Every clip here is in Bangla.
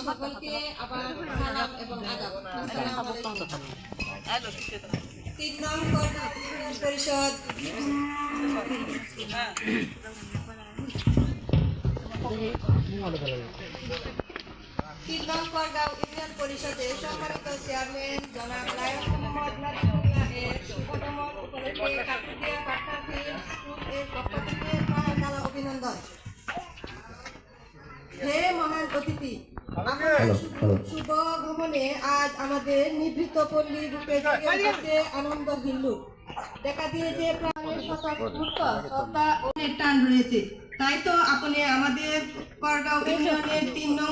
সকলকে আবার সালাম এবং আদাব। আসসালামু আলাইকুম। 3 নং পরিষদ করগাঁও ইউনিয়ন পরিষদের সম্মানিত চেয়ারম্যান জনাব লায়ক মোহাম্মদ নাদিমুল্লাহ এর শুভগমন উপলক্ষে কাকুদিয়া পাটনাফিল্ড স্কুল এর পক্ষ থেকে প্রাণ অভিনন্দন। হে মহান অতিথি, শুভ ভ্রমণে আজ আমাদের নিভৃত পল্লী রূপে জেগে উঠেছে আনন্দ হিল্লু। দেখা দিয়েছে প্রাণের স্বতঃস্ফূর্ত শ্রদ্ধা ও টান রয়েছে। তাই তো আপনি আমাদের করগাঁও ইউনিয়নের 9 নং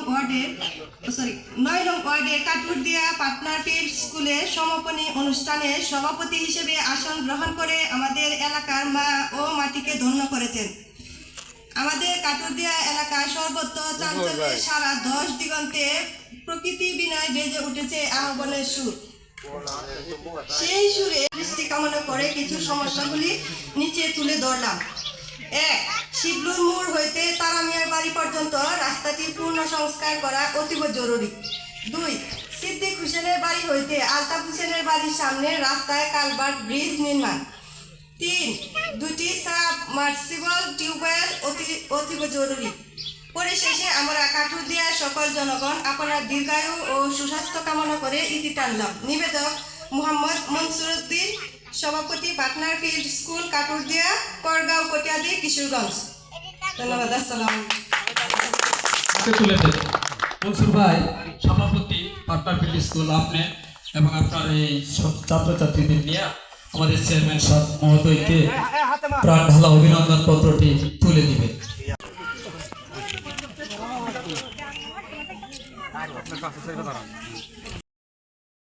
ওয়ার্ডে কাটুরদিয়া পাটনাফিল্ড স্কুলের সমাপনী অনুষ্ঠানে সভাপতি হিসেবে আসন গ্রহণ করে আমাদের এলাকার মা ও মাটিকে ধন্য করেছেন। আমাদের কাটুরদিয়া এলাকায় সর্বত্র চাঞ্চল্যে সারা 10 দিগন্তে প্রকৃতি বিনয় বেজে উঠেছে আহ্বানের সুর। সেই সুরে দৃষ্টি কামনা করে কিছু সমস্যাগুলি নিচে তুলে ধরলাম। 1. শিবলুর মোড় হইতে তারামিয়ার বাড়ি পর্যন্ত রাস্তাটি পূর্ণ সংস্কার করা অতীব জরুরি। 2. সিদ্দিক হোসেনের বাড়ি হইতে আলতাফ হোসেনের বাড়ির সামনে রাস্তায় কালভার্ট ব্রিজ নির্মাণ। 3. 2টি সাবমার্সিবল টিউবওয়েল অতীব জরুরি। পরিশেষে আমরা কাটুরদিয়ার সকল জনগণ আপনার দীর্ঘায়ু ও সুস্বাস্থ্য কামনা করে ইতি টানলাম। নিবেদক মোহাম্মদ মনসুরউদ্দিন, সভাপতি পাটনাফিল্ড স্কুল, কাটুরদিয়া, করগাঁও, কটিয়াদি, কিশোরগঞ্জ। ধন্যবাদ। আসসালাম। মনসুর ভাই, সভাপতি পাটনাফিল্ড স্কুল, আপনি এবং আপনার এই ছাত্রছাত্রীদের নিয়ে আমাদের চেয়ারম্যান সাহেব মহোদয়কে প্রাণ ঢালা অভিনন্দন পত্রটি তুলে দিবেন।